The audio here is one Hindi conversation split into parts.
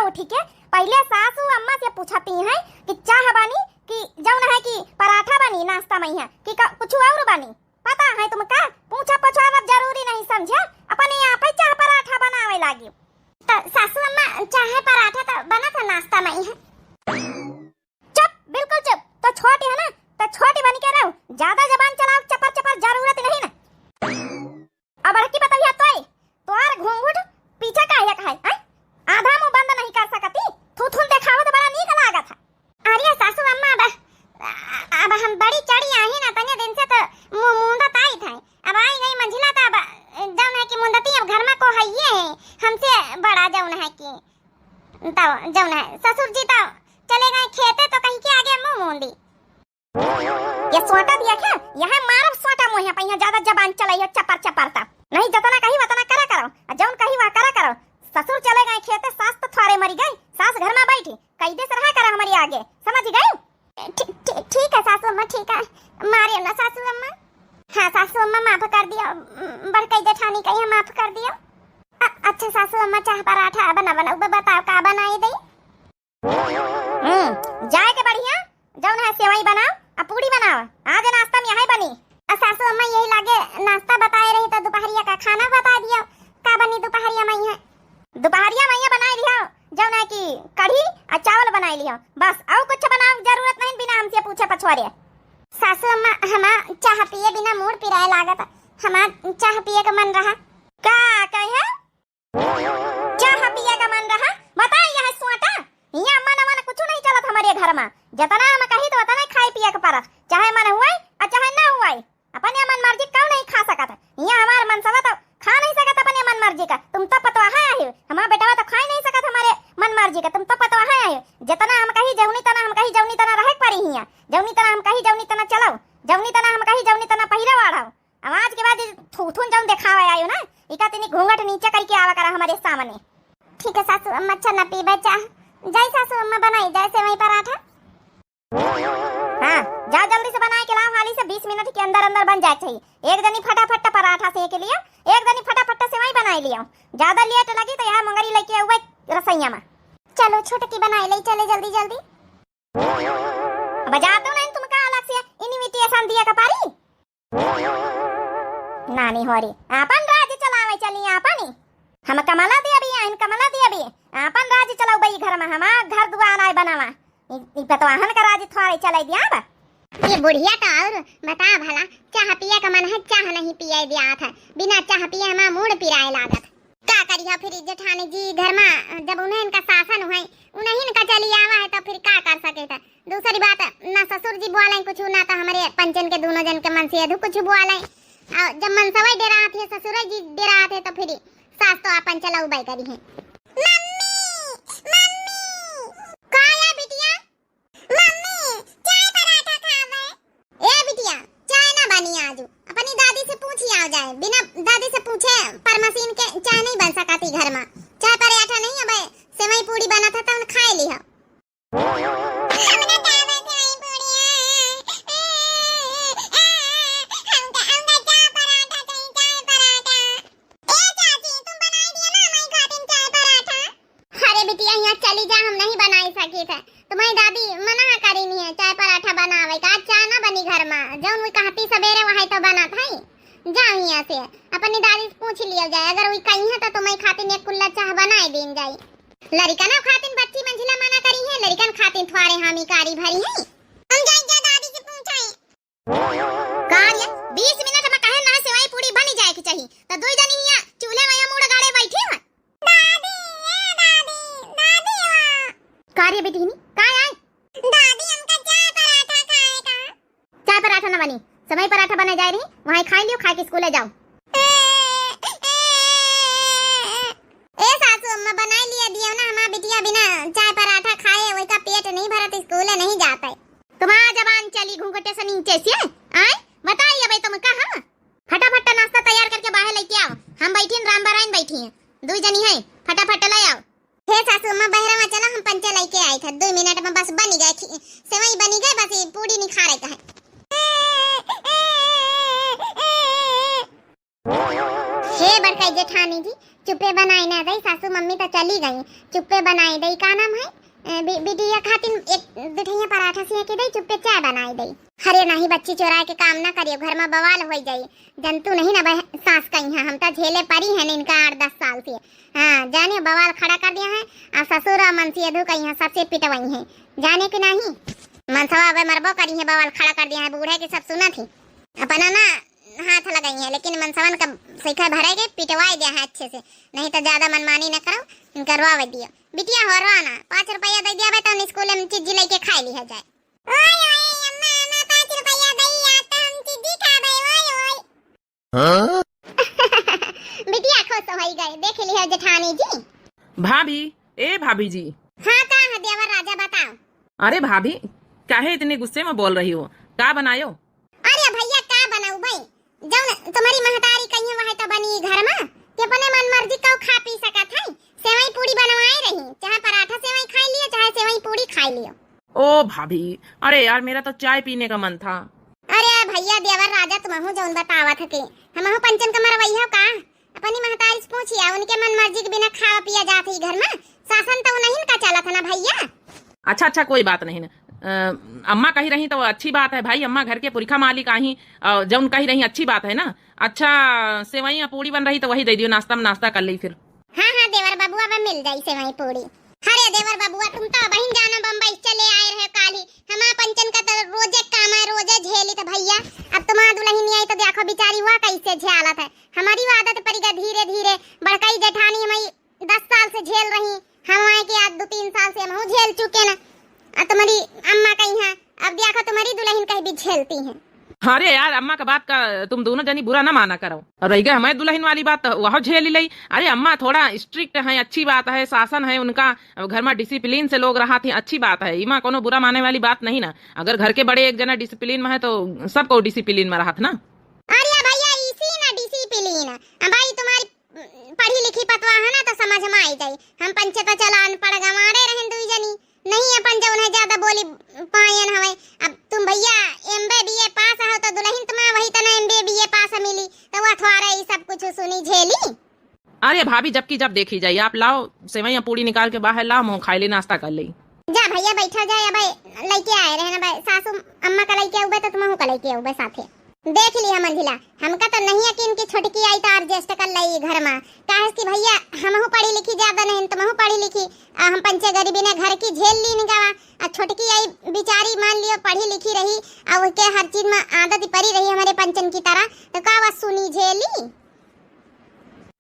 उठी के पहले सासू अम्मा से पूछती हैं कि चाह बनी कि जौन है कि पराठा बनी नाश्ता में है कि कुछ और बनी। पता है तुमका पूछा पछाना जरूरी नहीं समझे, अपने आप ही चाह पराठा बनावे लागी। तो सासू अम्मा चाहे पराठा तो बना था नाश्ता में है। चुप, बिल्कुल चुप। तो छोटी है ना तो छोटी बन के रहो, ज्यादा जबान चलाओ चपर चपर जरूरत नहीं ना। अब की बताइए तो यार घूंघट पीछे काहे है आधा मुंह बंद नहीं कर सकती, थूथुन देखाओ तो बड़ा नीक लागत है। अरे सासू अम्मा अब हम बड़ी चढ़ी आई ना तने दिन से तो मुंदत आई था, अब आई गई मंजिला तो अब जौन है कि मुंदती अब घर में को हइये है हमसे बड़ा जौन है कि तो जौन है ससुर जी तो चले गए खेते तो कहीं के आगे मुंह मूंदी। ये सोटा दिया क्या यह मारब सोटा मुंह पे ज्यादा जबान चलाई चपर चपरता नहीं, जतना कही वतना करा करो, जौन कही वह करा करो। ससुर चले गए खेते, सास तो थोड़े मरी गई, सास घर में बैठी कैदे से रहा करा हमारी आगे, समझ गई? ठीक है सासू अम्मा, ठीक है मारियो ना सासू अम्मा। हाँ सासू अम्मा माफ कर दियो, बड़कई जेठानी कही माफ कर दियो। अच्छा सासू अम्मा चाह पराठा बना बताओ का बनाई दई? जाए के बढ़िया जौन है सेवई बनाओ और पूरी बनाओ, आज नाश्ता में यही बनी। सासू अम्मा यही लागे नाश्ता बताए रही तो दोपहरिया का खाना बता दियो का बनी दोपहरिया में है। दोपहरिया में बनाई लियो जौन है कि कढ़ी और चावल बनाई लियो, बस और कुछ बनाओ जरूरत नहीं बिना हमसे पूछे पछवारे। सासू अम्मा हमा चाह पिए बिना मूड पिराए लागत, हमा चाह पिए का मन रहा। का कहे चाह पिए का मन रहा? बताई यह सोटा यहाँ मन मन कुछ नहीं चलत हमारे घर में, जितना हम कही तो उतना खाई पिए के परस, चाहे मन हुआ और चाहे ना हुआ अपने मन मर्जी क्यों नहीं खा सकत। यहाँ हमारे मन सब तो खा नहीं सकत अपने मन मर्जी का, तुम तो पतवा है आयो, हमारा बेटा तो खा नहीं सकत हमारे मन मर्जी का, तुम तो पतवा है आयो। जितना हम कही जौनी तना हम कही जौनी तना रहे पड़ी हिया, जौनी तना हम कही जौनी तना चलो, जौनी तना हम कही जौनी तना पहिरा वाढ़ाओ। आवाज के बाद थूथुन जौन दिखावे आयो ना इका तिनी घूंघट नीचे करके आवा करा हमारे सामने। ठीक है सासू अम्मा, अच्छा न पीबे चाह, जय सासू अम्मा बनाई जाए सेवई पराठा। हाँ जाओ जल्दी से बनाए के लाओ, हाली से 20 मिनट के अंदर अंदर बन जाए चाहिए। एक जनी फटाफट पराठा सेक लिया, एक जनी फटाफट सेवई बनाई लिया, ज्यादा लेट लगी तो यहाँ मंगरी लेके आवे रसोईया में। चलो छोटकी बनाई ले चले जल्दी जल्दी। बजा दो नहीं तुमका अलग से इनविटेशन दिया कपारी नानी होरी अपन राज्य चलावे चली आपनी, हम कमला दे अभी इन कमला दे अभी अपन राज्य चलाओ बई घर में, हमार घर दुआर आए बनावा ई पतवाहन का राज्य थोड़े चलाई दिया बा। ये बुढ़िया तो और बता भला चाह पिए का मन है चाह नहीं पिए दिया था, बिना चाह पिए हमारा मूड पिराए लागत। का करिया फिर जेठानी जी घर में जब उन्हें इनका शासन हुए उन्हें इनका चली आवा है तो फिर का कर सके था। दूसरी बात ना ससुर जी बुआले कुछ ना तो हमारे पंचन के दोनों जन के मन से अधु कुछ बुआले, और जब मन सवाई दे रहा थे ससुर जी दे रहा थे तो फिर सास तो अपन चलाऊ बाई करी है। अपनी दादी से पूछी आ जाए, बिना दादी से पूछे पर मशीन के चाय नहीं बन सकती घर में, चाय पराठा नहीं अब सेवई पूरी बना था तो उन खाए लिया। अरे बिटिया यहाँ चली जा, हम नहीं बनाई सकी थे, तुम्हारी दादी मना करी नहीं है चाय पराठा बनावे का, चाय ना बनी घर में जौन वो कहती सवेरे वही तो बना था। जाओ यहाँ से अपनी दादी से पूछ लिया जाए, अगर वो कहीं है तो तुम्हारी खातिर एक कुल्ला चाह बनाए देन जाए। लड़का ना खातिर बच्ची मंजिला मना करी है, लड़कन खातिर थोड़े हामी कारी भरी है। हम जाए जा दादी से पूछाए कार्य 20 मिनट में कहे ना सेवई पूरी बनी जाए की चाहिए तो दो जनी यहाँ चूल्हे में मुड़ गाड़े बैठी है। कार्य बेटी नहीं काय आए दादी हमका चाय पराठा खाएगा। चाय पराठा ना बनी समय पराठा बना जा रही वहीं खाई लियो, खा के स्कूले जाओ। ए सासू अम्मा बनाई लिया दियो ना, हमारा बिटिया बिना चाय पराठा खाए वही का पेट नहीं भरत स्कूले नहीं जाता है। तुम्हारा जबान चली घूंघटे से नीचे से आए बताइए भाई तुम कहाँ फटाफट नाश्ता तैयार करके बाहर लेके आओ, हम बैठी रामबारायन बैठी हैं दो जनी है, फटाफट ले आओ। हे सासू अम्मा बहरा में चला हम पंचे लेके आए थे, 2 मिनट में बस बनी गए सेवई बनी गए, बस पूरी नहीं खा रहे का है। हे बड़काई जेठानी जी चुप्पे बनाई ना दई, सासू मम्मी तो चली गई, चुप्पे बनाई दई। का नाम है बिटिया खातिन एक बिठैया पराठा सिया के दई, चुप्पे चाय बनाई दई। अरे नहीं बच्ची चोरा के काम ना करियो, घर में बवाल हो जाई। जंतु नहीं ना सास कहीं है, हम तो झेले पड़ी है इनका 8-10 साल से। हाँ जाने बवाल खड़ा कर दिया है। और ससुर और मनसी अधू कहीं है, सबसे पिटवाई है, जाने के नहीं। मनसवा अब मरबो करी है, बवाल खड़ा कर दिया है, बूढ़े की सब सुना थी। अपना ना हाथ लगाई है, लेकिन मनसवन का सिखा भरेगे पिटवाई दिया है अच्छे से। नहीं तो ज्यादा मनमानी न करो, करवा दियो। बिटिया हो रहा 5 रुपया दे दिया तो स्कूल में चीज लेके खा लिया जाए। ओए ओए अम्मा अम्मा 5 रुपया दई या तो हम चीज खाबे। ओए ओए हां बिटिया खुश हो गई, देख लिया जेठानी जी। भाभी, ए भाभी जी। हां का है देवर राजा बताओ। अरे भाभी काहे इतने गुस्से में बोल रही हो, का बनायो? अरे भैया का बनाऊ भाई, जौन तुम्हारी महतारी कहीं वह तो बनी घर में के अपने मन मर्जी का खा पी सकत है। सेवई पूरी बनवाई रही, चाहे पराठा सेवई खाई लियो, चाहे सेवई पूरी खाई लियो। ओ भाभी, अरे यार मेरा तो चाय पीने का मन था। अरे भैया देवर राजा तुमहु जौन बतावत थे, हमहु पंचन का मरवैया का अपनी महतारी से पूछिया, उनके मन मर्जी के बिना खावा पिया जात ही घर में, शासन तो नहीं का चला था ना भैया। अच्छा कोई बात नहीं ना, अम्मा कही रही तो अच्छी बात है भाई। अम्मा घर के पुरखा मालिक आई, जौन कही रही अच्छी बात है ना। अच्छा सेवई पूरी बन रही तो वही दे दियो, नाश्ता में नाश्ता कर ली फिर। हाँ देवर बाबुआ में मिल जाई सेवई पूरी। अरे देवर बाबुआ तुम तो बहन जाना बम्बई चले आए रहे काली, हमारा पंचन का तो रोजे काम है, रोजे झेली। तो भैया अब तुम्हारा दुल्हन नहीं आई तो देखो बेचारी हुआ कैसे झेलत है। हमारी आदत पड़ेगा धीरे धीरे, बड़कई जेठानी हमारी 10 साल से झेल रही, हम आए के आज 2-3 साल से हम झेल चुके ना। तुम्हारी अम्मा कहीं है, अब देखो तुम्हारी दुल्हन कहीं भी झेलती है। अरे यार अम्मा का बात का तुम दोनों जनी बुरा ना माना करो। और रह गए हमारे दुल्हन वाली बात, वह झेल ही ली। अरे अम्मा थोड़ा स्ट्रिक्ट है, अच्छी बात है, शासन है उनका, घर में डिसिप्लिन से लोग रहा थे, अच्छी बात है। इमा कोनो बुरा मानने वाली बात नहीं ना। अगर घर के बड़े एक जना डिसिप्लिन में है तो सबको डिसिप्लिन में रहा था ना। अरे भैया इसी ना डिसिप्लिन भाई, तुम्हारी पढ़ी लिखी पतवा है ना तो समझ में आई जाए। हम पंचता चला अनपढ़ गंवारे रहे दुई जनी, नहीं अपन जो उन्हें ज्यादा बोली पायन हवे। अब तुम भैया एमबे बीए पास हो तो दुल्हन तुम्हारा वही तना एमबे बीए पास मिली, तो वो थोड़ा ये सब कुछ सुनी झेली। अरे भाभी जबकि जब देखी जाए, आप लाओ सेवैया पूरी निकाल के बाहर लाओ, मुँह खाई ली नाश्ता कर ली। जा भैया बैठा जाए, भाई लेके आए रहे ना भाई, सासू अम्मा का लेके आऊबे तो तुमहु का लेके आऊबे साथे। देख लिया मंजिला, हमका तो नहीं यकीन की छोटकी आई तो एडजस्ट कर लई घर में। काहे कि भैया हमहु पढ़ी लिखी ज्यादा नहीं, तुमहु पढ़ी लिखी, हम पंचे गरीबी ने घर की झेल ली निगावा। और छोटकी आई बेचारी मान लियो पढ़ी लिखी रही और उसके हर चीज में आदत पड़ी रही हमारे पंचन की तरह, तो का वो सुनी झेली।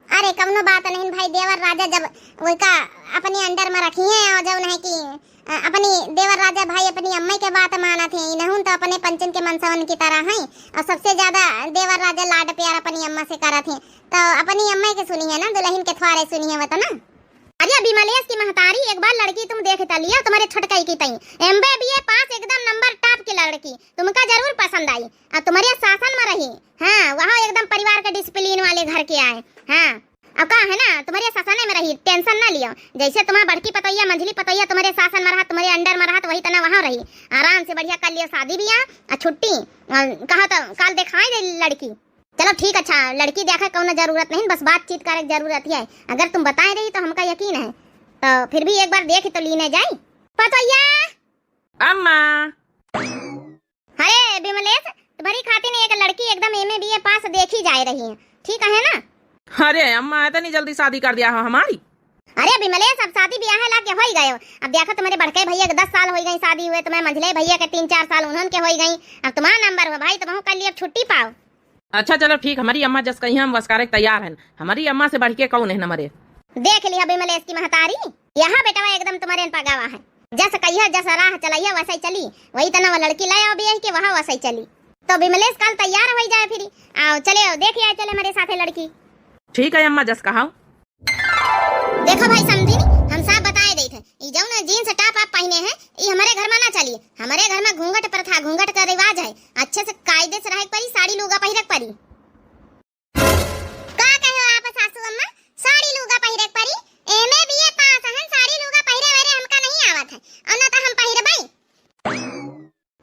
अरे कवनो बात नहीं भाई, देवर राजा जब उसका अपने अंडर में रखी है और जब नहीं की अपनी देवर राजा भाई अपनी अम्मा के बात माना थे, इन्हों तो अपने पंचन के मनसवन की तरह हैं। और सबसे ज्यादा देवर राजा लाड प्यार अपनी अम्मा से करा थे, तो अपनी अम्मा के सुनी है ना, दुल्हन के थवारे सुनी है वो तो ना। अरे अभी मलेश की महतारी एक बार लड़की तुम देखता लिया तुम्हारे छोटकाई की तई, एमबे बीए पास एकदम नंबर टॉप की लड़की, तुमका जरूर पसंद आई और तुम्हारे शासन में रही। हाँ वहाँ एकदम परिवार के डिसिप्लिन वाले घर के आए। हाँ अब कहा है ना तुम्हारे शासन में रही, टेंशन ना लियो। जैसे तुम्हारा बड़की पतैया मंझली पतैया तुम्हारे शासन में रहा, तुम्हारे अंडर में रहा, तो वही तना वहाँ रही, आराम से बढ़िया कर लियो शादी ब्याह और छुट्टी। कहा तो कल दिखाई दे लड़की। चलो ठीक, अच्छा लड़की देखा कौन जरूरत नहीं, बस बातचीत करे जरूरत है। अगर तुम बताए रही तो हमका यकीन है, तो फिर भी एक बार देख तो लीने जाए। पतैया अम्मा। अरे विमलेश तुम्हारी खातिर एक लड़की एकदम एमए बीए पास देखी जा रही है, ठीक है ना? अरे अम्मा इतनी जल्दी शादी कर दिया हो हमारी? अरे विमलेश अब शादी ब्याह ला के हो गए। अब देखो तुम्हारे बड़के भैया के 10 साल हो गई शादी हुए, तुम्हें मंझले भैया के 3-4 साल उन्होंने के हो गई। अब तुम्हारा नंबर हो भाई, तुम कल अब छुट्टी पाओ। अच्छा चलो ठीक, हमारी अम्मा जस कहीं हम बस करे तैयार हैं। हमारी अम्मा से बढ़ के कौन है हमारे? देख लिया विमलेश की महतारी, यहाँ बेटा एकदम तुम्हारे पगावा है। जस कहिया जस राह चलाइया वैसे ही चली, वही तना वो लड़की लाया ब्याह के वहाँ वैसे ही चली। तो विमलेश कल तैयार हो जाए फिर आओ चले देख आए चले मेरे साथे लड़की। ठीक है अम्मा जस कहा। देखो भाई समझी हम सब बताए दे थे, ई जौन जीन्स टॉप आप पहने हैं ये हमारे घर में ना चलिए। हमारे घर में घूंघट प्रथा घूंघट का रिवाज है, अच्छे से कायदे से रहे परी, साड़ी लुगा पहिरक परी। का कहो आप सासू अम्मा, साड़ी लुगा पहिरक परी? एमे बीए पास हन, साड़ी लुगा पहिरे वाले हमका नहीं आवत है और ना तो हम पहिरबई।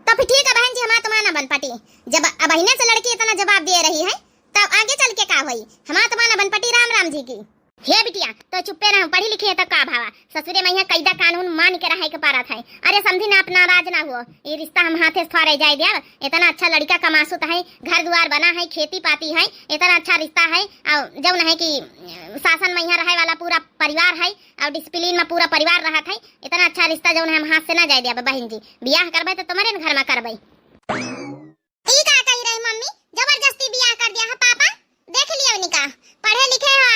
तो फिर ठीक है बहन जी, हमारा तुम्हारा बन पटी। जब बहने से लड़की इतना जवाब दे रही है तो आगे चल के का होई? हमारा तुम्हारा बन पटी राम राम जी की। हे चुप्पे रहो, पढ़ी लिखी है तो का भावा। ससुरे में यहाँ कैदा कानून मान के रहा के पारा था। अरे समझी ना, अपना राज ना हुआ, ये रिश्ता हम हाथे से रह जाए दिया। इतना अच्छा लड़का कमासुत है, घर द्वार बना है, खेती पाती है, इतना अच्छा रिश्ता है। और जब है कि शासन में यहाँ रहे वाला पूरा परिवार है और डिसिप्लिन में पूरा परिवार रहा था, इतना अच्छा रिश्ता जो हम हाथ से ना जाए दिया। बहन जी बियाह करबे तो तुम्हारे घर में करबे। ई का कही रही मम्मी, जबरदस्ती बियाह कर दिया है पापा। देख लिया निकाह, पढ़े लिखे हो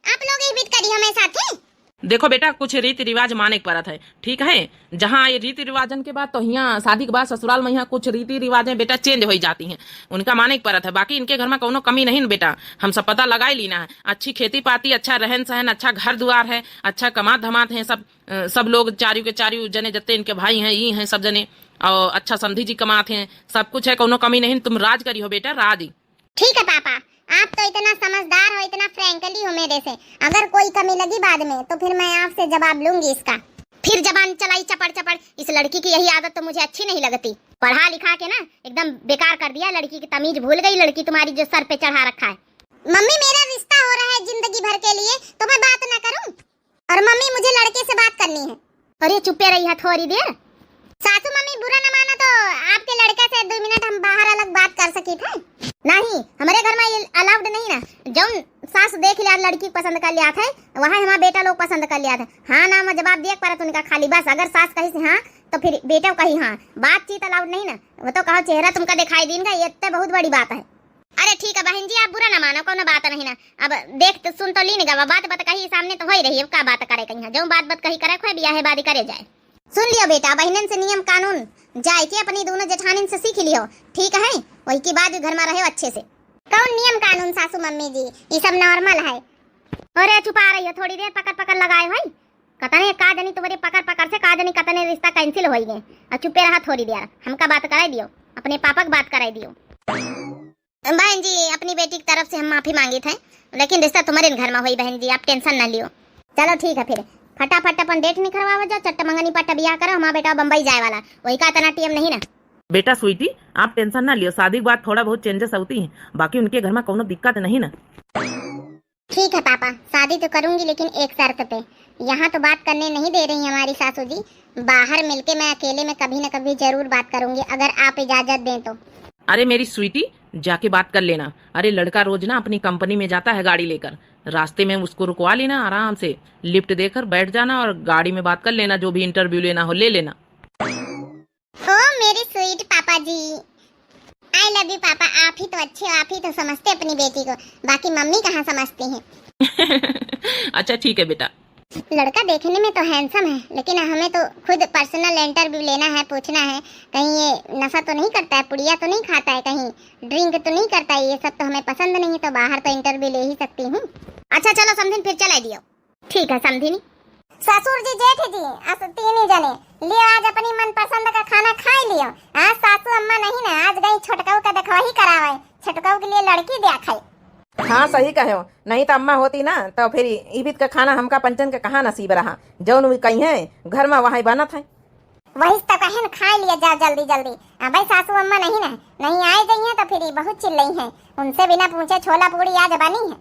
आप लोग ही बीत करी हमें साथे। देखो बेटा, कुछ रीति रिवाज माने के परत है, ठीक है। जहाँ ये रीति रिवाजन के बाद तो यहाँ शादी के बाद ससुराल में यहाँ कुछ रीति रिवाजें बेटा चेंज हो जाती हैं, उनका माने के परत है। बाकी इनके घर में कोनो कमी नहीं बेटा, हम सब पता लगा ही लेना है। अच्छी खेती पाती, अच्छा रहन सहन, अच्छा घर द्वार है, अच्छा कमात धमात है, सब लोग चारियों के चारियों जने जत्ते इनके भाई हैं, ये हैं सब जने, और अच्छा समधी जी कमात हैं, सब कुछ है, कोनो कमी नहीं। तुम राज करी हो बेटा, राज ही। ठीक है पापा, आप तो इतना समझदार हो, इतना फ्रैंकली हो मेरे से। अगर कोई कमी लगी बाद में तो फिर मैं आपसे जवाब लूंगी इसका। फिर जबान चलाई चपड़ चपड़। इस लड़की की यही आदत तो मुझे अच्छी नहीं लगती। पढ़ा लिखा के ना एकदम बेकार कर दिया, लड़की की तमीज भूल गई लड़की तुम्हारी जो सर पे चढ़ा रखा है। मम्मी मेरा रिश्ता हो रहा है जिंदगी भर के लिए, तो मैं बात ना करूं? और मम्मी मुझे लड़के से बात करनी है। अरे चुप्पे रही है थोड़ी देर। सासू मम्मी बुरा न माना तो आपके लड़के से 2 मिनट हम बाहर अलग बात कर सकी थे। नहीं, हमारे घर में ये अलाउड नहीं ना। जब सास देख लिया लड़की पसंद कर लिया था, वहाँ हमारा बेटा लोग पसंद कर लिया था। हाँ ना मैं जवाब दिया पर उनका खाली बस। अगर सास कही से हाँ तो फिर बेटा कही हाँ, बातचीत अलाउड नहीं ना। वो तो कहो चेहरा तुमका दिखाई देगा, ये तो बहुत बड़ी बात है। अरे ठीक है बहन जी, आप बुरा ना मानो, कोनो बात नहीं ना। अब देख तो सुन तो ली नहीं, बात कही सामने तो हो ही रही है, क्या बात करे कहीं। जो बात कही करे खोए बिया है बादी करे जाए। सुन लियो बेटा, बहनन से नियम कानून जाए के अपनी दोनों जेठानिन से सीख लियो, ठीक है। वही की बात घर में रहे अच्छे से। कौन नियम कानून सासू मम्मी जी, ये सब नॉर्मल है। अरे छुपा रही हो, थोड़ी देर पकड़ पकड़ लगाए भाई। कतने का जनी तुम्हारे पकड़ से का जनी कतने रिश्ता कैंसिल हो गए। अब चुपे रहा थोड़ी देर, हमका बात कराई दियो, अपने पापा की बात कराई दियो। बहन जी अपनी बेटी की तरफ से हम माफी मांगी थे, लेकिन रिश्ता तुम्हारे घर में हुई बहन जी, आप टेंशन न लियो। चलो ठीक है, फिर फटाफट अपन डेट निकलवा जाओ, चट्ट मंगनी पट्टा बियाह करो। हमारा बेटा बम्बई जाए वाला, वही का इतना टीएम नहीं ना। बेटा स्वीटी, आप टेंशन ना लियो, शादी के बाद थोड़ा बहुत चेंजेस होती हैं, बाकी उनके घर में कोनो दिक्कत नहीं ना। ठीक है पापा, शादी तो करूंगी लेकिन एक शर्त पे। यहाँ तो बात करने नहीं दे रही हमारी सासू जी, बाहर मिलके मैं अकेले में कभी न कभी जरूर बात करूंगी, अगर आप इजाजत दें तो। अरे मेरी स्वीटी, जाके बात कर लेना। अरे लड़का रोज ना अपनी कंपनी में जाता है गाड़ी लेकर, रास्ते में उसको रुकवा लेना, आराम से लिफ्ट देकर बैठ जाना और गाड़ी में बात कर लेना, जो भी इंटरव्यू लेना हो ले लेना। ओ मेरी स्वीट पापा जी, आई लव यू पापा। आप ही तो अच्छे हो, आप ही तो समझते अपनी बेटी को, बाकी मम्मी कहाँ समझती हैं। अच्छा ठीक है बेटा। लड़का देखने में तो हैंडसम है, लेकिन हमें तो खुद पर्सनल इंटरव्यू लेना है, पूछना है कहीं ये नशा तो नहीं करता है, पुड़िया तो नहीं खाता है, कहीं ड्रिंक तो नहीं करता है। ये सब तो हमें पसंद नहीं है, तो बाहर तो इंटरव्यू ले ही सकती हूँ। अच्छा चलो समझिन, फिर चला दियो। ठीक है समझिनी। ससुर जी जेठ जी तीन जने लियो, आज अपनी मनपसंद का खाना खा लियो। आज सासू अम्मा नहीं ना, आज गई छोटकाऊ का देखवाही करावे, छोटकाऊ के लिए लड़की देखा। हाँ सही कहे हो, नहीं तो अम्मा होती ना तो फिर ईबित का खाना हमका पंचन के कहाँ नसीब रहा, जौन कहीं है घर में वहाँ बना था। वही तो कहन खा लिया जा जल्दी जल्दी। भाई सासू अम्मा नहीं ना, नहीं आए गई है तो फिर बहुत चिल्लाई है, उनसे बिना पूछे छोला पूरी आज बनी है।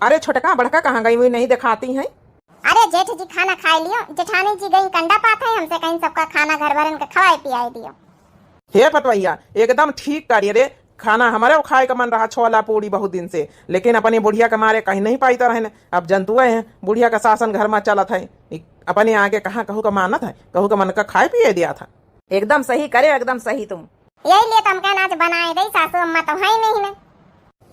अरे छोटका बड़का कहाँ गई हुई नहीं दिखाती है। अरे जेठ जी खाना खा लियो, जेठानी जी गई कंडा पात है, हमसे कहीं सबका खाना घर भरन के खवाए पियाए दियो। हे पतवैया एकदम ठीक करिए रे, खाना हमारे खाए का मन रहा छोला पूरी बहुत दिन से, लेकिन अपनी बुढ़िया के मारे कहीं नहीं पाई रहने। अब जंतुए हैं, बुढ़िया का शासन घर में चला था, अपने आगे कहाँ कहू का मानत है, कहू का मन का खाए पिए दिया था। एकदम सही करे, एकदम सही तुम। यही लिए तुम कहना आज बनाए दे, सासू अम्मा तो है नहीं ना।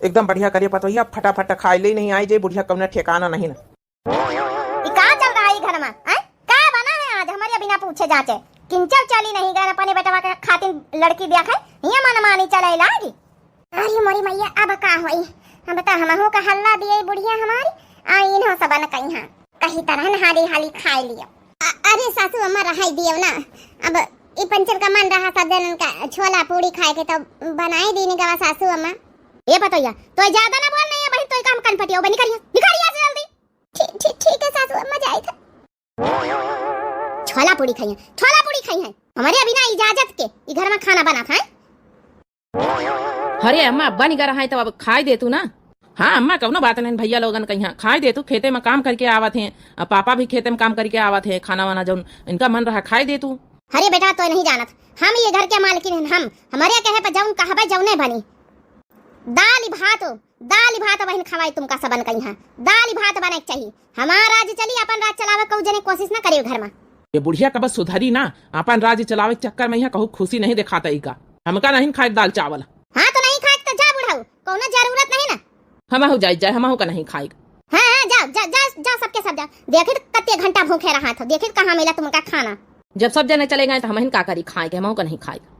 एकदम बढ़िया करिए पतवैया, फटाफट खाए ले नहीं आई जे बुढ़िया कम ठिकाना नहीं ना। कहाँ चल रहा है घर में, क्या बना है आज हमारे बिना पूछे जाचे? किंचल चली नहीं गए अपने बेटवा के खातिर लड़की दिया है, ये मन मानी चले लागी। अरे मोरी मैया अब का होई, हम बता हमहु का हल्ला दिए बुढ़िया हमारी आई इन्हो सबन कहीं हां कहीं तरह हाली हाली खाए लियो। अरे सासू अम्मा रहाई दियो ना, अब ई पंचर का मन रहा सब जनन का छोला पूरी खाए के तो बनाई देने का सासू अम्मा। ये बताइए तो ज्यादा ना बोल नहीं है बहन, तो काम कान पटियो बनी करिए निकालिए जल्दी। ठीक है सासू अम्मा जाए था। छोला पूरी खाई है हमारे अभी ना इजाजत के घर में खाना बना था। अरे अम्मा अब्बा नहीं कर रहा है तो अब खाई दे तू ना। हाँ अम्मा कौनो बात नहीं, भैया लोगन कहीं खाए दे तू, खेते में काम करके आवत हैं, पापा भी खेते में काम करके आवत है, खाना वाना जो इनका मन रहा खाए दे तू। अरे बेटा तो नहीं जानत, हम ये घर के मालकिन हैं, हम हमारे कहे पर जौन कहबे जौने बनी। दाल भात बहन खवाई तुमका सबन कहीं दाल भात बने के चाहिए। हमारा राज चली, अपन राज चलावे को जने कोशिश ना करे घर में। ये बुढ़िया का बस सुधरी ना, अपन राज्य चलावे के चक्कर में यहाँ कहूँ खुशी नहीं दिखाता ही का, हमका नहीं खाए दाल चावल। हाँ तो नहीं खाए तो जा बुढ़ाऊ, कोनो जरूरत नहीं ना। हमहू जाए हमहू का नहीं खाएगा। हाँ जाओ जा जा जा सबके सब जा, देखे कत्ते घंटा भूखे रहा था, देखे कहाँ मिला तुमका खाना। जब सब जने चले गए तो हम का करी खाए के, हमहू का नहीं खाएगा।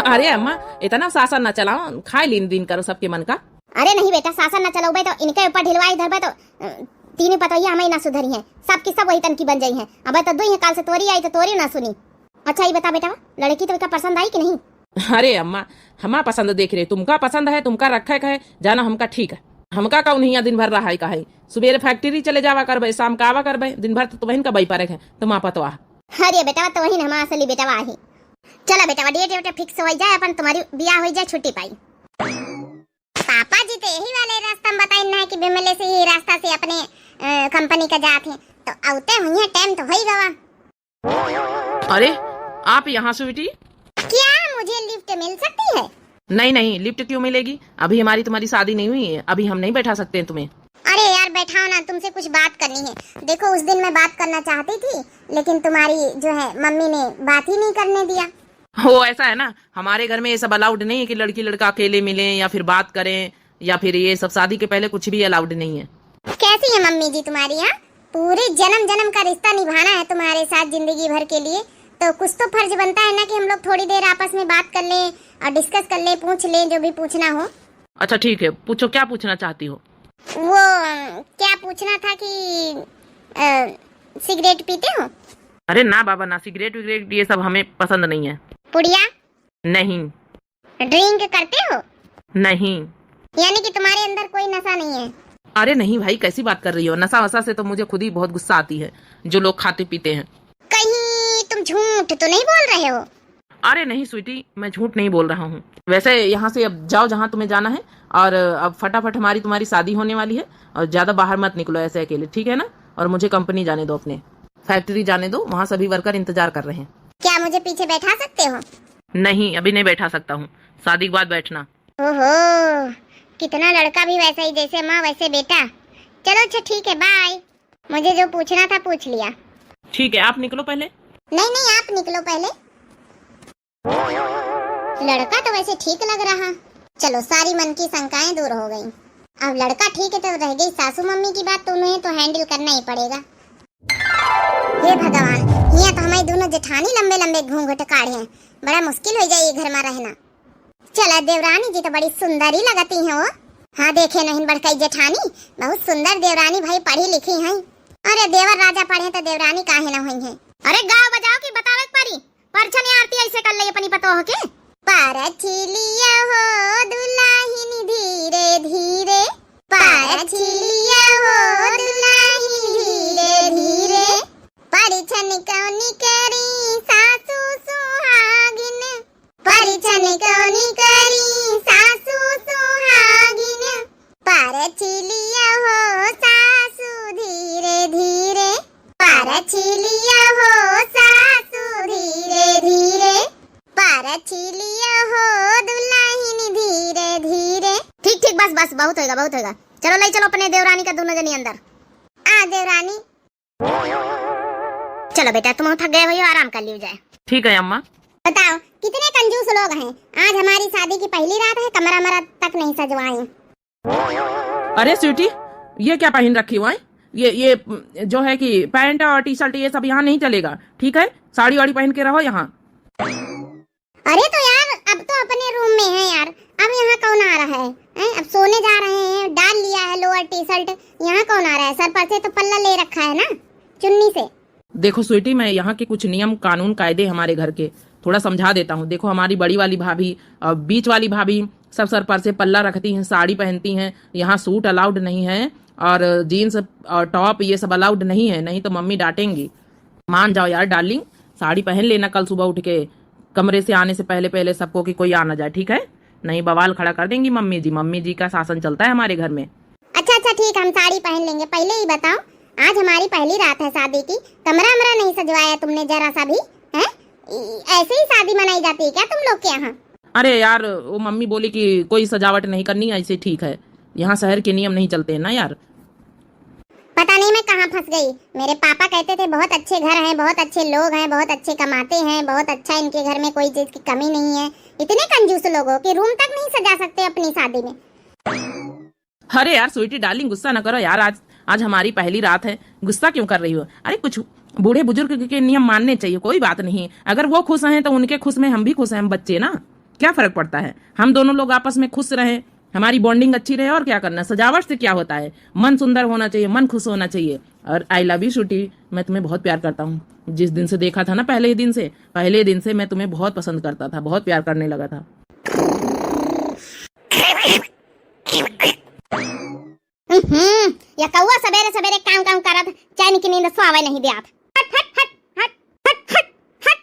अरे अम्मा इतना शासन न चलाओ, खाए लीन दिन करो सबके मन का। अरे नहीं बेटा शासन न चलाओ तो इनके ऊपर ढिलवाई धरबे तो तीन पतोहिया हमें ना सुधरी है, सबकी सब वही तन की बन जाई है। अब तो दो ही काल से तोरी आई तो तोरी ना सुनी। अच्छा ये बता बेटा लड़की तो पसंद आई कि नहीं? अरे अम्मा हमा पसंद देख रहे, तुमका पसंद है, तुमका रखे है जाना, हमका ठीक है। हमका कौन हिया दिन भर रहा है का है, सुबह फैक्ट्री चले जावा करबे, शाम का आवा करबे, दिन भर तो बहन का बई पारे है तुम आपतवा। अरे बेटा तो वही हमारा असली बेटा वाही। चला बेटा डेट फिक्स हो जाए, अपन तुम्हारी ब्याह हो जाए, छुट्टी पाई। पापा जी तो यही वाले रास्ता में बताई ना है कि बिमले से ही रास्ता से अपने कंपनी का जाते हैं, तो आउते हुई टाइम तो हो ही गवा। अरे आप यहाँ स्वीटी, क्या मुझे लिफ्ट मिल सकती है? नहीं लिफ्ट क्यों मिलेगी, अभी हमारी तुम्हारी शादी नहीं हुई है, अभी हम नहीं बैठा सकते हैं तुम्हें। अरे यार बैठाओ ना, तुमसे कुछ बात करनी है। देखो उस दिन मैं बात करना चाहती थी, लेकिन तुम्हारी जो है मम्मी ने बात ही नहीं करने दिया। हो ऐसा है ना, हमारे घर में ये सब अलाउड नहीं है कि लड़की लड़का अकेले मिले या फिर बात करें, या फिर ये सब शादी के पहले कुछ भी अलाउड नहीं है। कैसी है मम्मी जी तुम्हारी? यहाँ पूरे जन्म जन्म का रिश्ता निभाना है तुम्हारे साथ जिंदगी भर के लिए, तो कुछ तो फर्ज बनता है ना कि हम लोग थोड़ी देर आपस में बात कर लें और डिस्कस कर लें, पूछ लें जो भी पूछना हो। अच्छा ठीक है, पूछो क्या पूछना चाहती हो। वो क्या पूछना था कि सिगरेट पीते हो? अरे ना बाबा ना, सिगरेट विगरेट ये सब हमें पसंद नहीं है। पुड़िया? नहीं। ड्रिंक करते हो? नहीं। यानी कि तुम्हारे अंदर कोई नशा नहीं है? अरे नहीं भाई कैसी बात कर रही हो, नशा वशा से तो मुझे खुद ही बहुत गुस्सा आती है जो लोग खाते पीते हैं। कहीं तुम झूठ तो नहीं बोल रहे हो? अरे नहीं स्वीटी, मैं झूठ नहीं बोल रहा हूँ। वैसे यहाँ से अब जाओ जहाँ तुम्हें जाना है, और अब फटाफट हमारी तुम्हारी शादी होने वाली है, और ज्यादा बाहर मत निकलो ऐसे अकेले, ठीक है ना। और मुझे कंपनी जाने दो, अपने फैक्ट्री जाने दो, वहाँ सभी वर्कर इंतजार कर रहे हैं। क्या मुझे पीछे बैठा सकते हो? नहीं अभी नहीं बैठा सकता हूँ, शादी के बाद बैठना। ओहो कितना लड़का भी वैसा ही, जैसे माँ वैसे बेटा। चलो अच्छा ठीक है बाय, मुझे जो पूछना था पूछ लिया। ठीक है आप निकलो पहले। नहीं आप निकलो पहले। लड़का तो वैसे ठीक लग रहा, चलो सारी मन की शंकाएं दूर हो गई। अब लड़का ठीक है तो रह गई सासू मम्मी की बात, तो उन्हें तो हैंडल करना ही पड़ेगा। हे भगवान, यहाँ तो हमारी दोनों जेठानी लंबे लंबे घूंघट काढ़े हैं, बड़ा मुश्किल हो जाए घर में रहना। चला देवरानी जी तो बड़ी सुंदर ही लगती हैं वो। हाँ देखे नहीं बड़कई जेठानी, बहुत सुंदर देवरानी भाई, पढ़ी लिखी हैं। अरे देवर राजा पढ़े तो देवरानी काहे ना हुई है। अरे गाँव बजाओ की बतावे परी, परछन आरती ऐसे कर ले अपनी पतोह के। परछिलिया हो दुल्हानी धीरे धीरे, परछिलिया हो दुल्हानी धीरे धीरे, परिछन कौनी करी सासू सुहागिन, परिछन कौनी करी सासू सुहागिन, परछिलिया हो सासू धीरे धीरे, परछिलिया हो सासू धीरे धीरे, परछिलिया हो दुल्हानी धीरे धीरे। ठीक ठीक बस बहुत होगा। चलो ले चलो अपने देवरानी का दोनों जनी अंदर। आ देवरानी। चलो बेटा तुम थक गए हो, आराम कर लियो जाए। ठीक है अम्मा। बताओ कितने कंजूस लोग हैं, आज हमारी शादी की पहली रात है, कमरा मरा तक नहीं सजवाई। अरे स्वीटी ये क्या पहन रखी हुआ है, ये जो है कि पैंट और टी शर्ट ये सब यहाँ नहीं चलेगा, ठीक है। साड़ी वाड़ी पहन के रहो यहाँ। अरे तो यार अब तो अपने रूम में है यार, अब यहाँ कौन आ रहा है? अब सोने जा रहे हैं, डाल लिया है लोअर टी शर्ट, यहाँ कौन आ रहा है? सर पर से तो पल्ला ले रखा है ना चुन्नी से। देखो स्वीटी मैं यहाँ के कुछ नियम कानून कायदे हमारे घर के थोड़ा समझा देता हूँ। देखो हमारी बड़ी वाली भाभी और बीच वाली भाभी सब सर पर से पल्ला रखती हैं, साड़ी पहनती हैं, यहाँ सूट अलाउड नहीं है, और जीन्स और टॉप ये सब अलाउड नहीं है, नहीं तो मम्मी डांटेंगी। मान जाओ यार डार्लिंग, साड़ी पहन लेना कल सुबह उठ के, कमरे से आने से पहले सबको कि कोई आ ना जाए, ठीक है नहीं बवाल खड़ा कर देंगी मम्मी जी का शासन चलता है हमारे घर में। अच्छा ठीक, हम साड़ी पहन लेंगे। पहले ही बताओ, आज हमारी पहली रात है शादी की, कमरा वमरा नहीं सजवाया तुमने जरा सा भी, हैं? ऐसे ही शादी मनाई जाती है क्या तुम लोग के यहाँ? अरे यार वो मम्मी बोली कि कोई सजावट नहीं करनी, ऐसे ठीक है, यहाँ शहर के नियम नहीं चलते हैं ना यार। पता नहीं मैं कहाँ फंस गई। मेरे पापा कहते थे बहुत अच्छे घर हैं, बहुत अच्छे लोग हैं, बहुत अच्छे कमाते हैं, बहुत अच्छा इनके घर में कोई चीज की कमी नहीं है। इतने कंजूस लोग हो कि रूम तक नहीं सजा सकते अपनी शादी में। अरे यार स्वीटी डार्लिंग गुस्सा न करो यार, आज हमारी पहली रात है, गुस्सा क्यों कर रही हो? अरे कुछ बूढ़े बुजुर्ग के नियम मानने चाहिए, कोई बात नहीं। अगर वो खुश हैं तो उनके खुश में हम भी खुश हैं, हम बच्चे ना, क्या फर्क पड़ता है? हम दोनों लोग आपस में खुश रहे, हमारी बॉन्डिंग अच्छी रहे, और क्या करना। सजावट से क्या होता है? मन सुंदर होना चाहिए, मन खुश होना चाहिए। और आई लव यू स्वीटी, मैं तुम्हें बहुत प्यार करता हूँ। जिस दिन से देखा था ना, पहले दिन से मैं तुम्हें बहुत पसंद करता था, बहुत प्यार करने लगा था। या कौवा सवेरे सवेरे काम करत, चैन की नींद सोवे नहीं दियात। हट हट हट हट हट हट हट।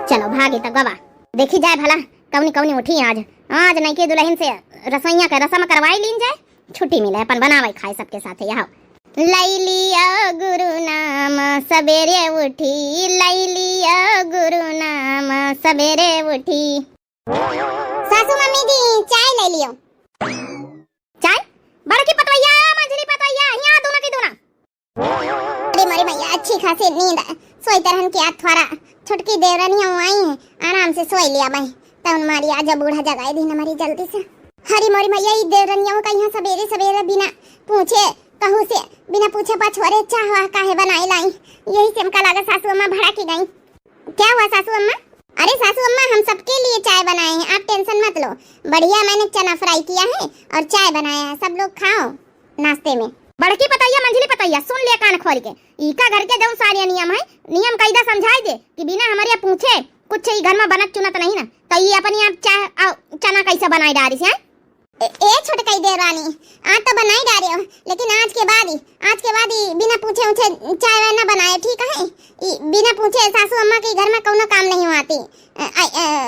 चलो भागी तो गवा, देखी जाए भला कौनी उठी आज नहीं के दुल्हन से रसोइया का रसम करवाई लीन जाए, छुट्टी मिले अपन बनावे खाए सबके साथ। यहाँ लैलिया गुरु नाम सवेरे उठी, लैलिया गुरु नाम सवेरे उठी। सासू मम्मी जी चाय ले लियो। चाय? बड़की पतवैया मंझली पतवैया, यहाँ दोनों की दोनों। अरे मेरी भैया अच्छी खासी नींद सोई तरहन की आज थोड़ा छुटकी देवरानियां आई हैं, आराम से सोई लिया भाई। तब हमारी आज बूढ़ा जगाई दी हमारी जल्दी से। हरी मोरी भैया ये देवरानियों का यहाँ सवेरे सवेरे बिना पूछे कहूँ से बिना पूछे पछोरे चाह काहे बनाई लाई, यही से हमका लगा सासू अम्मा भड़ा की गई। क्या हुआ सासू अम्मा? अरे सासू अम्मा हम सबके लिए चाय बनाए हैं, आप टेंशन मत लो। बढ़िया मैंने चना फ्राई किया है और चाय बनाया है, सब लोग खाओ नाश्ते में। बड़की पतैया मंझली पतैया सुन लिया कान खोल के, इका घर के जौन सारे नियम है, नियम कायदा समझाई दे कि बिना हमारे पूछे कुछ ही घर में बनत चुनत नहीं ना, तो ये अपनी आप चाय चना कैसे बनाई डारी से? ए छोटकई देवरानी आज तो बनाई डारे हो, लेकिन आज के बाद ही बिना पूछे उछे चाय न बनाए, ठीक है? बिना पूछे सासू अम्मा के घर में कोनो काम नहीं आती,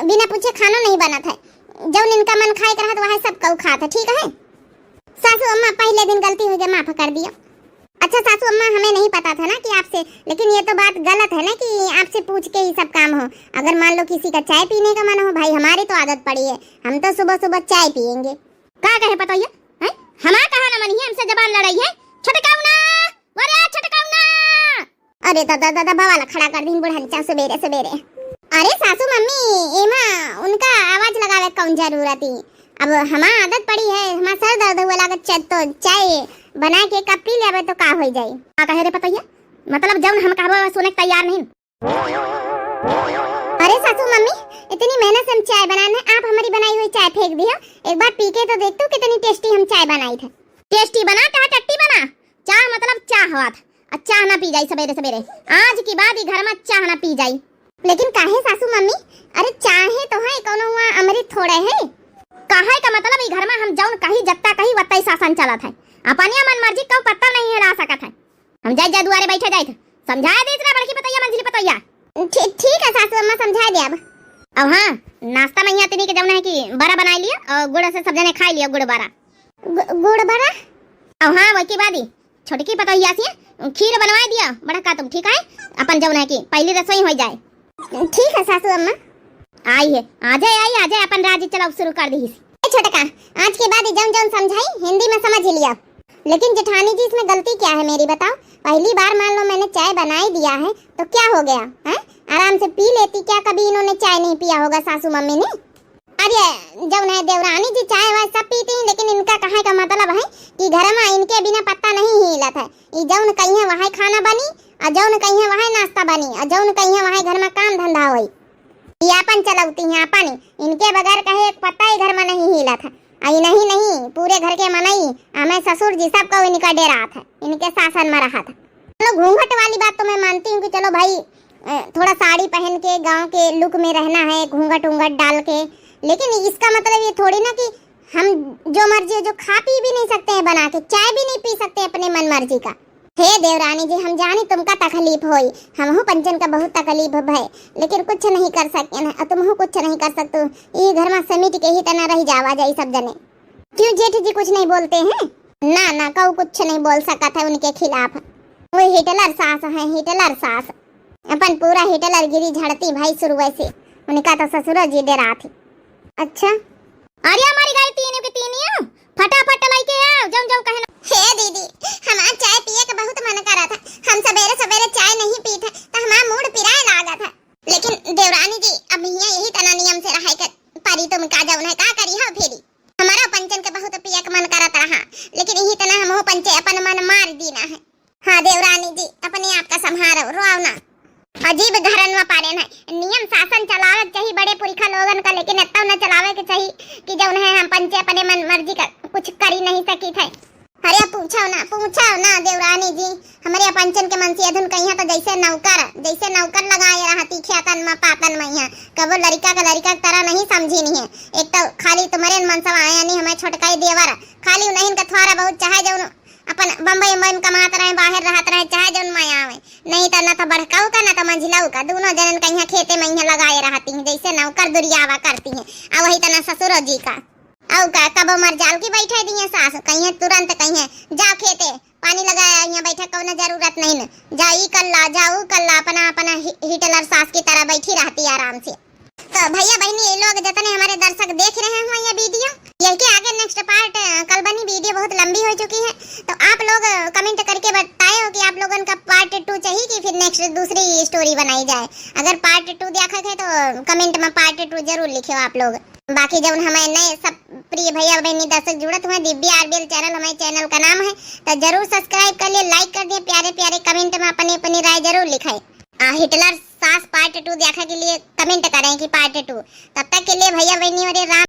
बिना पूछे खाना नहीं बनत है, जब इनका मन खाए करत वह सब कऊ खात है, ठीक है? सासू अम्मा पहले दिन गलती हो गई, माफ कर दिया। अच्छा सासू अम्मा हमें नहीं पता था ना कि आपसे, लेकिन ये तो बात गलत है ना कि आपसे पूछ के ही सब काम हो। अगर मान लो किसी का चाय पीने का मन हो, भाई हमारी तो आदत पड़ी है, हम तो सुबह सुबह चाय पियेंगे। का कहे पतैया हैं? हमारा कहा न मनी है, हमसे जबान लड़ाई है। छटकाऊ ना, वरे छटकाऊ ना। अरे दादा बवाला खड़ा कर दी बुढ़ा सवेरे सवेरे। अरे सासू मम्मी एमा उनका आवाज लगावे कौन जरूरत ही? अब हमारा आदत पड़ी है, हमारा सर दर्द हुआ लागत तो चाय बना के कप पी लेवे तो का हो जाए। का कहे रे पतैया, मतलब जब हम कहबो सुने के तैयार नहीं। अरे सासू मम्मी इतनी मेहनत से हम चाय बनाने, आप हमारी बनाई हुई चाय फेंक दिया। एक बार पी के तो देख तू कितनी टेस्टी हम चाय बनाई थे। टेस्टी बना कहा टट्टी बना? चाह मतलब चाह बात, चाह ना पी जाई सवेरे सवेरे, आज की बात ही घर में चाह ना पी जाई। लेकिन काहे सासू मम्मी? अरे चाहे तो है कोनो हुआ अमृत थोड़े है। काहे का मतलब ई घर में हम जौन कहीं जत्ता कहीं वत्ता शासन चलत है, अपनिया मन मर्जी को पत्ता नहीं हिला सकत है। हम जाए दुआरे बैठे जाए समझाया दी इतना बड़की पतैया मंझली पतैया। ठीक है सासू अम्मा समझा दिया। अब हाँ नाश्ता में यहाँ तिनी के जौन है कि बड़ा बना लिया और गुड़ से सब जने खा लिया, गुड़ बड़ा। गुड़ बड़ा? अब हाँ वही बात ही छोटकी पतैया से खीर बनवा दिया बड़ा का तुम, ठीक है? अपन जौन है कि पहली रसोई हो जाए। ठीक है सासू अम्मा। आई है आ जाए अपन राजी चलाओ शुरू कर दी। छोटका आज के बाद जौन समझाई हिंदी में समझ लिया। लेकिन जेठानी जी इसमें गलती क्या है मेरी बताओ? पहली बार मान लो मैंने चाय बनाई दिया है तो क्या हो गया है? आराम से पी लेती, क्या कभी इन्होंने चाय नहीं पिया होगा सासू मम्मी ने? अरे जब है देवरानी जी चाय वाय सब पीती हैं, लेकिन इनका कहे का मतलब है कि घर में इनके बिना पत्ता नहीं हिलत है। ये जौन कहीं है वहाँ खाना बनी और जौन कहीं है वहाँ नाश्ता बनी और जौन कहीं है वहाँ घर में काम धंधा हुई, ये अपन चलाती हैं अपन। इनके बगैर कहे एक पत्ता ही घर में नहीं हिलत है। आई नहीं पूरे घर के मनई हमें ससुर जी सब को इनका डेरा था, इनके शासन में रहा था। चलो घूंघट वाली बात तो मैं मानती हूँ कि चलो भाई थोड़ा साड़ी पहन के गांव के लुक में रहना है, घूंघट डाल के, लेकिन इसका मतलब ये थोड़ी ना कि हम जो मर्जी जो खा पी भी नहीं सकते हैं बना के, चाय भी नहीं पी सकते अपने मन मर्जी का। हे देवरानी जी, हम जानी तुमका तकलीफ होई, हमहु पंचन का बहुत तकलीफ भय, लेकिन कुछ नहीं कर सके ना, तुमहु कुछ नहीं कर सकते। ये घर में समिट के ही तना रह जावा जाई सब जने। क्यों जेठ जी कुछ नहीं बोलते हैं? ना ना, कऊ कुछ नहीं बोल सका था उनके खिलाफ। वो हिटलर सास है, हिटलर सास, अपन पूरा हिटलर गिरी झड़ती भाई शुरू से। उनका तो ससुर जी दे रहा थी। अच्छा अरे हमारी गाड़ी तीन के तीन है, फटाफट लेके आओ, जाओ जाओ कहना। हे दीदी, हमारा चाय पिए का बहुत मन करा था, हम सवेरे सवेरे चाय नहीं पी थे तो हमारा मूड पिराए लागा था। लेकिन देवरानी जी, अब यही तना नियम से रहा कर परी, तुम का जाऊ का करी हो फेरी। हमारा पंचन के बहुत पिए का मन करत रहा, लेकिन यही तना हम पंचे अपन मन मार दीना है। हाँ देवरानी जी, अपने आप का संभारो, रोओ ना। अजीब घरन में पारे है, नियम शासन चलावे चाहिए बड़े पुरखा लोगन का, लेकिन इतना न चलावे के चाहिए कि जौन है हम पंचे अपने मन मर्जी का कुछ कर ही नहीं सकी थे। अरे पूछो ना देवरानी जी, हमारे पंचन के मन से अधुन कहिया तो जैसे नौकर लगाए रहा तीखियातन में पातन में यहाँ कबो लड़का का तरह नहीं समझी नहीं है। एक तो खाली तुम्हारे मन सब आया नहीं, हमें छोटकाई देवर खाली नहीं का थोड़ा बहुत चाहे जौन अपन बम्बई में कमात रहे, बाहर रहत रहे, चाहे जौन माया आवे, नहीं तो ना तो बड़काऊ का ना तो मंझिलाऊ का, दोनों जनन कहीं खेते में यहाँ लगाए रहती हैं जैसे नौकर दुरियावा करती हैं। और वही तना ससुर जी का औ का कबो मर जाल की बैठे दिए सास, कहीं तुरंत कहीं जा खेते पानी लगाया यहाँ बैठे, कौन जरूरत नहीं न जा ई कल्ला अपना अपना हिटलर सास की तरह बैठी रहती आराम से। तो भैया बहनी, ये लोग जितने हमारे दर्शक देख रहे हैं ये वीडियो, यही आगे नेक्स्ट पार्ट कल बनी वीडियो बहुत लंबी हो चुकी है, तो आप लोग कमेंट करके बताए हो कि आप लोगों का पार्ट 2 चाहिए कि फिर नेक्स्ट दूसरी स्टोरी बनाई जाए। अगर पार्ट 2 देखा है तो कमेंट में पार्ट 2 जरूर लिखियो आप लोग। बाकी जब हमारे नए सब प्रिय भैया बहनी दर्शक जुड़त हुए, दिव्या आरबीएल चैनल हमारे चैनल का नाम है, तो जरूर सब्सक्राइब कर लिए, लाइक कर दिए, प्यारे प्यारे कमेंट में अपनी अपनी राय जरूर लिखाए। हिटलर सास पार्ट 2 देखा के लिए कमेंट करें कि पार्ट 2। तब तक के लिए भैया बहनी और राम